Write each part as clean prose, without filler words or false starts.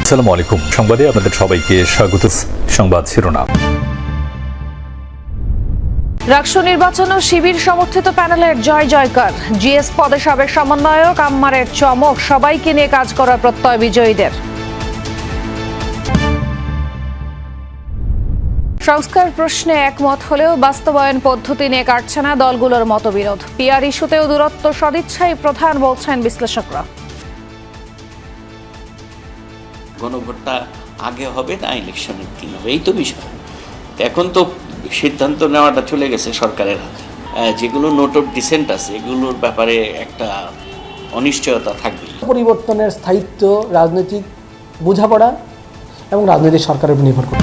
আসসালামু আলাইকুম। সংবাদে আপনাদের সবাইকে স্বাগত। সংবাদ শিরোনাম। রাকসু নির্বাচন ও শিবির সমর্থিত প্যানেলের জয় জয়কার। জিএস পদে সাবেক সমন্বয়ক আম্মারের চমক, সবাইকে নিয়ে কাজ করার প্রত্যয় বিজয়ীদের। সংস্কার প্রশ্নে একমত হলেও বাস্তবায়ন পদ্ধতি নিয়ে কাটছে না দলগুলোর মতবিরোধ। পিআর ইস্যুতেও দূরত্ব সদিচ্ছাই প্রধান বলছেন বিশ্লেষকরা। গণভোটটা আগে হবে না ইলেকশনের দিন হবে, এই তো বিষয়। এখন তো সিদ্ধান্ত নেওয়াটা চলে গেছে সরকারের হাতে। যেগুলো নোট অফ ডিসেন্ট আছে এগুলোর ব্যাপারে একটা অনিশ্চয়তা থাকবে। পরিবর্তনের স্থায়িত্ব রাজনৈতিক বোঝাপড়া এবং রাজনৈতিক সরকারের উপর নির্ভর করে।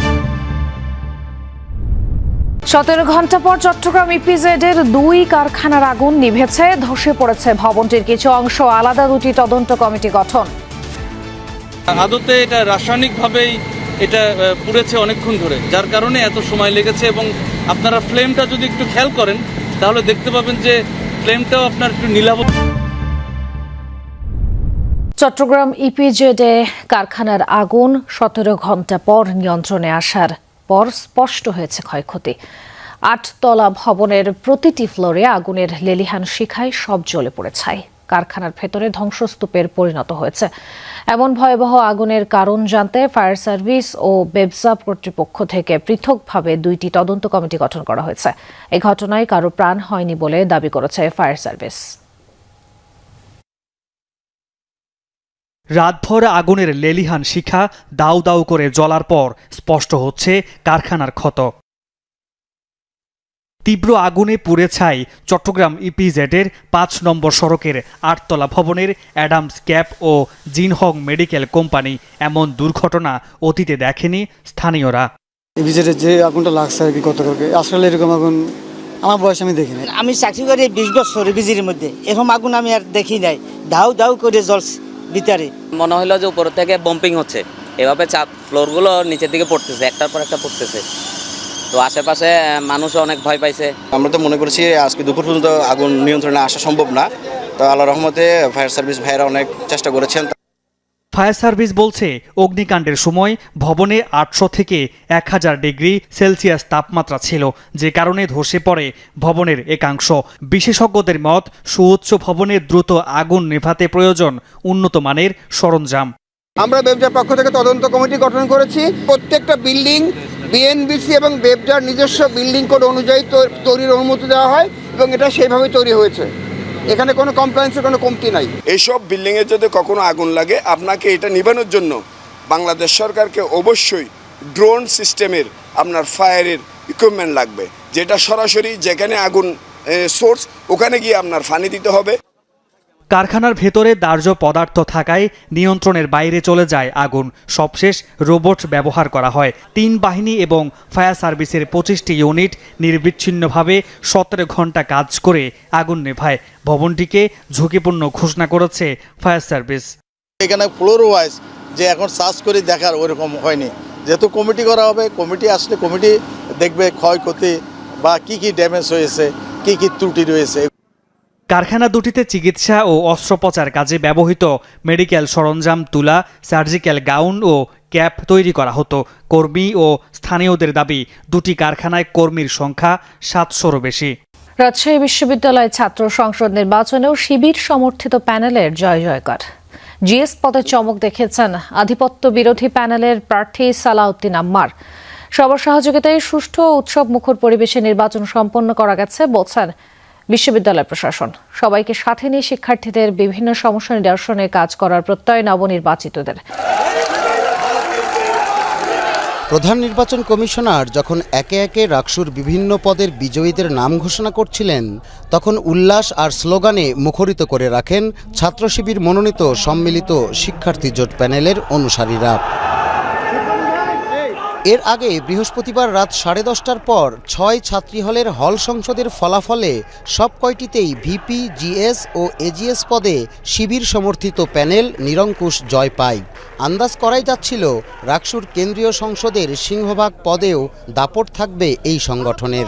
17 ঘন্টা পর চট্টগ্রাম ইপিজেডের 2 কারখানার আগুন নিভেছে। ধসে পড়েছে ভবনটির কিছু অংশ। আলাদা 2টি তদন্ত কমিটি গঠন। আদতে এটা রাসায়নিকভাবেই এটা পুড়েছে অনেকক্ষণ ধরে, যার কারণে এত সময় লেগেছে। এবং আপনারা ফ্লেমটা যদি একটু খেয়াল করেন তাহলে দেখতে পাবেন যে ফ্লেমটাও আপনার একটু নীলাভ। চট্টগ্রাম ইপিজেডে কারখানার আগুন 17 ঘন্টা পর নিয়ন্ত্রণে আসার পর স্পষ্ট হয়েছে ক্ষয়ক্ষতি। 8 তলা ভবনের প্রতিটি ফ্লোরে আগুনের লেলিহান শিখায় সব জ্বলে পড়ে ছাই। কারখানার ভেতরে ধ্বংসস্তূপের পরিণত হয়েছে। এমন ভয়াবহ আগুনের কারণ জানতে ফায়ার সার্ভিস ও বেবসাব কর্তৃপক্ষ থেকে পৃথকভাবে 2টি তদন্ত কমিটি গঠন করা হয়েছে। এই ঘটনায় কারো প্রাণ হয়নি বলে দাবি করেছে ফায়ার সার্ভিস। রাতভর আগুনের লেলিহান শিখা দাউ দাউ করে জ্বলার পর স্পষ্ট হচ্ছে কারখানার ক্ষত। তীব্র আগুনে পুড়ে ছাই চট্টগ্রাম ইপিজেডের 5 নম্বর সড়কের 8 তলা ভবনের অ্যাডামস ক্যাপ ও জিনহং মেডিকেল কোম্পানি। এমন দুর্ঘটনা অতীতে দেখেনি স্থানীয়রা। ইপিজেডের যে আগুনটা লাগছে আর কি গতকালকে, আসলে এরকম আগুন আমার বয়স আমি দেখিনি। আমি চাকরি করি 20 বছর বিজির মধ্যে, এরকম আগুন আমি আর দেখি নাই। দাউ দাউ করে জ্বলছে ভিতরে। মনে হলো যে উপর থেকে বম্পিং হচ্ছে, এভাবে চাপ ফ্লোরগুলো নিচের দিকে পড়তেছে, একটার পর একটা পড়তেছে। তো আশেপাশে মানুষও অনেক ভয় পাইছে। আমরা তো মনে করছি আজকে দুপুর পর্যন্ত আগুন নিয়ন্ত্রণে আসা সম্ভব না। তো আল্লাহর রহমতে ফায়ার সার্ভিস ভাইরা অনেক চেষ্টা করেছেন। ফায়ার সার্ভিস বলছে অগ্নিকাণ্ডের সময় ভবনে 800 থেকে 1000 ডিগ্রি সেলসিয়াস তাপমাত্রা ছিল, যে কারণে ধসে পড়ে ভবনের একাংশ। বিশেষজ্ঞদের মত, সুউচ্চ ভবনে দ্রুত আগুন নেভাতে প্রয়োজন উন্নত মানের সরঞ্জাম। আমরা বেবজার পক্ষ থেকে তদন্ত কমিটি গঠন করেছি। প্রত্যেকটা বিল্ডিং বিএনবিসি এবং বেবজার নিজস্ব বিল্ডিং কোড অনুযায়ী তৈরির অনুমতি দেওয়া হয় এবং এটা সেইভাবে তৈরি হয়েছে। এখানে কোনো কমপ্লায়েন্সের কোনো কমতি নাই। এইসব বিল্ডিংয়ে যদি কখনো আগুন লাগে, আপনাকে এটা নিবানোর জন্য বাংলাদেশ সরকারকে অবশ্যই ড্রোন সিস্টেমের আপনার ফায়ারের ইকুইপমেন্ট লাগবে, যেটা সরাসরি যেখানে আগুন সোর্স ওখানে গিয়ে আপনার পানি দিতে হবে। কারখানার ভেতরে দাহ্য পদার্থ থাকায় নিয়ন্ত্রণের বাইরে চলে যায় আগুন। সবশেষ রোবট ব্যবহার করা হয়। 3 বাহিনী এবং ফায়ার সার্ভিসের 25টি ইউনিট নির্বিচ্ছিন্নভাবে 17 ঘন্টা কাজ করে আগুন নেভায়। ভবনটিকে ঝুঁকিপূর্ণ ঘোষণা করেছে ফায়ার সার্ভিস। এখানে ফ্লোর ওয়াইজ যে এখন সার্চ করে দেখার ওরকম হয়নি, যেহেতু কমিটি করা হবে। কমিটি আসলে কমিটি দেখবে ক্ষয়ক্ষতি বা কি কি ড্যামেজ হয়েছে, কি কি ত্রুটি রয়েছে। কারখানা দুটিতে চিকিৎসা ও অস্ত্রোপচার কাজে ব্যবহৃত মেডিকেল সরঞ্জাম, তুলা, সার্জিক্যাল গাউন ও ক্যাপ তৈরি করা হতো। কর্মী ও স্থানীয়দের দাবি, 2টি কারখানায় কর্মীর সংখ্যা 700-রও বেশি। রাজশাহী বিশ্ববিদ্যালয় ছাত্র সংসদ নির্বাচনেও শিবির সমর্থিত প্যানেলের জয় জয়কার। জিএস পদে চমক দেখেছেন আধিপত্য বিরোধী প্যানেলের প্রার্থী সালাউদ্দিন আম্মার। সবার সহযোগিতায় সুষ্ঠু ও উৎসব মুখর পরিবেশে নির্বাচন সম্পন্ন করা গেছে বলছেন বিশ্ববিদ্যালয় প্রশাসন। সবাইকে সাথে নিয়ে শিক্ষার্থীদের বিভিন্ন সমস্যা নিরসনে কাজ করার প্রত্যয় নবনির্বাচিতদের। প্রধান নির্বাচন কমিশনার যখন একে একে রাকসুর বিভিন্ন পদের বিজয়ীদের নাম ঘোষণা করছিলেন, তখন উল্লাস আর স্লোগানে মুখরিত করে রাখেন ছাত্র শিবির মনোনীত সম্মিলিত শিক্ষার্থী জোট প্যানেলের অনুসারীরা। এর আগে বৃহস্পতিবার রাত 10:30টার পর 6 ছাত্রী হলের হল সংসদের ফলাফলে সব কয়টিতেই ভিপি, জিএস ও এজিএস পদে শিবির সমর্থিত প্যানেল নিরঙ্কুশ জয় পায়। আন্দাজ করাই যাচ্ছিল রাকসুর কেন্দ্রীয় সংসদের সিংহভাগ পদেও দাপট থাকবে এই সংগঠনের।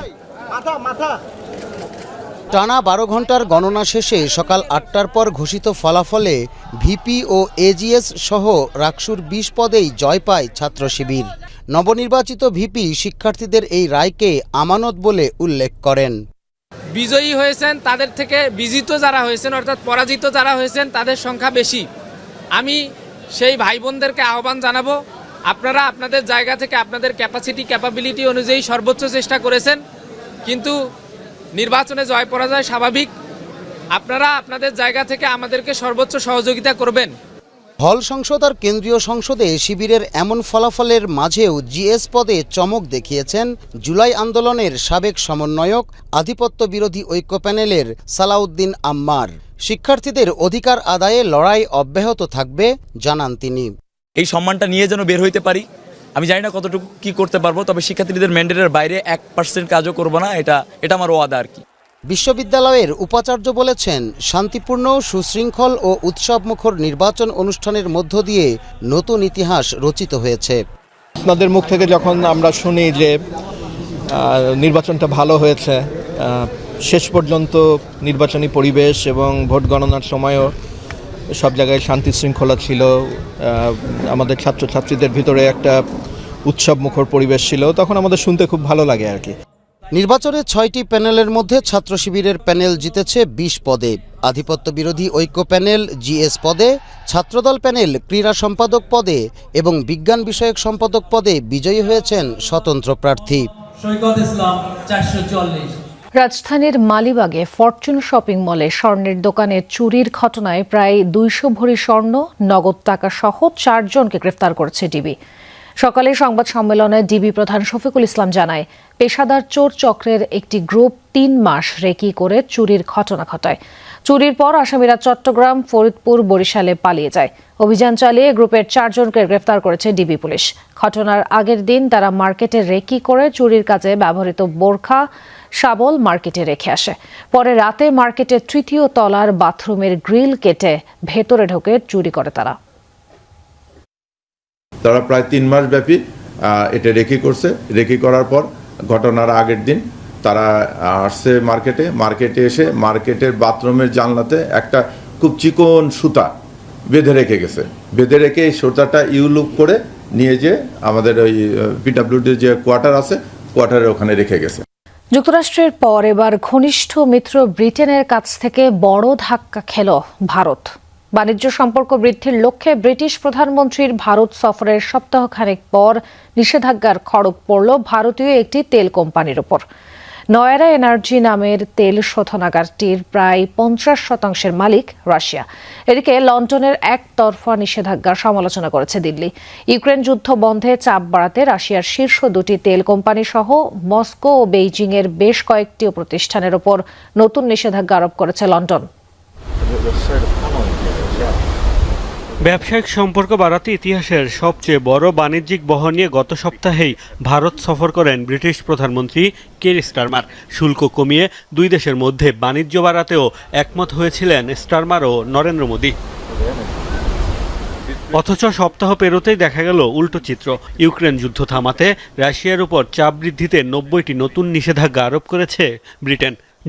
টানা 12 ঘন্টার গণনা শেষে সকাল 8টার পর ঘোষিত ফলাফলে ভিপি ও এজিএস সহ রাকসুর 20 পদেই জয় পায় ছাত্র শিবির। নবনির্বাচিত ভিপি শিক্ষার্থীদের এই রায়কে আমানত বলে উল্লেখ করেন। বিজয়ী হয়েছেন তাদের থেকে বিজিত যারা হয়েছেন অর্থাৎ পরাজিত যারা হয়েছেন তাদের সংখ্যা বেশি। আমি সেই ভাই বোনদেরকে আহ্বান জানাবো, আপনারা আপনাদের জায়গা থেকে আপনাদের ক্যাপাবিলিটি অনুযায়ী সর্বোচ্চ চেষ্টা করেছেন, কিন্তু নির্বাচনে জয় পরাজয় স্বাভাবিক। আপনারা আপনাদের জায়গা থেকে আমাদেরকে সর্বোচ্চ সহযোগিতা করবেন। হল সংসদ আর কেন্দ্রীয় সংসদে শিবিরের এমন ফলাফলের মাঝেও জিএস পদে চমক দেখিয়েছেন জুলাই আন্দোলনের সাবেক সমন্বয়ক আধিপত্য বিরোধী ঐক্য প্যানেলের সালাউদ্দিন আম্মার। শিক্ষার্থীদের অধিকার আদায়ে লড়াই অব্যাহত থাকবে জানান তিনি। এই সম্মানটা নিয়ে যেন বের হইতে পারি। আমি জানি না কতটুকু কি করতে পারবো, তবে শিক্ষার্থীদের ম্যান্ডেটের বাইরে 1% কাজও করব না, এটা আমার ওয়াদা আর কি। বিশ্ববিদ্যালয়ের উপাচার্য বলেছেন, শান্তিপূর্ণ, সুশৃঙ্খল ও উৎসবমুখর নির্বাচন অনুষ্ঠানের মধ্য দিয়ে নতুন ইতিহাস রচিত হয়েছে। আপনাদের মুখ থেকে যখন আমরা শুনি যে নির্বাচনটা ভালো হয়েছে, শেষ পর্যন্ত নির্বাচনী পরিবেশ এবং ভোট গণনার সময়ও সব জায়গায় শান্তি শৃঙ্খলা ছিল, আমাদের ছাত্রছাত্রীদের ভিতরে একটা উৎসবমুখর পরিবেশ ছিল, তখন আমাদের শুনতে খুব ভালো লাগে আর কি। নির্বাচনে 6টি প্যানেলের মধ্যে ছাত্র শিবিরের প্যানেল জিতেছে 20 পদে, আধিপত্য বিরোধী ঐক্য প্যানেল জিএস পদে, ছাত্রদল প্যানেল ক্রীড়া সম্পাদক পদে এবং বিজ্ঞান বিষয়ক সম্পাদক পদে বিজয়ী হয়েছেন স্বতন্ত্র প্রার্থী। রাজধানীর মালিবাগে ফরচুন শপিং মলে স্বর্ণের দোকানে চুরির ঘটনায় প্রায় 200 ভরি স্বর্ণ, নগদ টাকা সহ 4 জনকে গ্রেফতার করেছে ডিবি। সকালে সংবাদ সম্মেলনে ডিবি প্রধান শফিকুল ইসলাম জানায়, পেশাদার চোর চক্রের একটি গ্রুপ 3 মাস রেকি করে চুরির ঘটনা ঘটায়। চুরির পর আসামিরা চট্টগ্রাম, ফরিদপুর, বরিশালে পালিয়ে যায়। অভিযান চালিয়ে গ্রুপের 4 জনকে গ্রেফতার করেছে ডিবি পুলিশ। ঘটনার আগের দিন তারা মার্কেটে রেকি করে চুরির কাজে ব্যবহৃত বোরখা, শাবল মার্কেটে রেখে আসে। পরে রাতে মার্কেটের 3য় তলার বাথরুমের গ্রিল কেটে ভেতরে ঢোকে চুরি করে তারা। তারা প্রায় 3 মাস ব্যাপী এটা রেকি করছে। রেকি করার পর ঘটনার আগের দিন তারা আসছে মার্কেটে এসে মার্কেটের বাথরুমের জানলাতে একটা খুব চিকন সুতা বেঁধে রেখে গেছে। বেঁধে রেখে এই সুতাটা ইউলুপ করে নিয়ে যেয়ে আমাদের ওই পিডব্লিউডি যে কোয়ার্টার আছে, কোয়ার্টারের ওখানে রেখে গেছে। যুক্তরাষ্ট্রের পর এবার ঘনিষ্ঠ মিত্র ব্রিটেনের কাছ থেকে বড় ধাক্কা খেল ভারত। বাণিজ্য সম্পর্ক বৃদ্ধির লক্ষ্যে ব্রিটিশ প্রধানমন্ত্রীর ভারত সফরের সপ্তাহখানেক পর নিষেধাজ্ঞার খড়গ পড়ল ভারতীয় একটি তেল কোম্পানির ওপর। নয়রা এনার্জি নামের তেল শোধনাগারটির প্রায় 50% মালিক রাশিয়া। এদিকে লন্ডনের একতরফা নিষেধাজ্ঞার সমালোচনা করেছে দিল্লি। ইউক্রেন যুদ্ধ বন্ধে চাপ বাড়াতে রাশিয়ার শীর্ষ 2টি তেল কোম্পানি সহ মস্কো ও বেইজিং এর বেশ কয়েকটি প্রতিষ্ঠানের ওপর নতুন নিষেধাজ্ঞা আরোপ করেছে লন্ডন। ব্যবসায়িক সম্পর্ক বাড়াতে ইতিহাসের সবচেয়ে বড় বাণিজ্যিক বহর নিয়ে গত সপ্তাহেই ভারত সফর করেন ব্রিটিশ প্রধানমন্ত্রী কির স্টারমার। শুল্ক কমিয়ে 2 দেশের মধ্যে বাণিজ্য বাড়াতেও একমত হয়েছিলেন স্টারমার ও নরেন্দ্র মোদী। অথচ সপ্তাহ পেরোতেই দেখা গেল উল্টো চিত্র। ইউক্রেন যুদ্ধ থামাতে রাশিয়ার উপর চাপ বৃদ্ধিতে 90টি নতুন নিষেধাজ্ঞা আরোপ করেছে ব্রিটেন।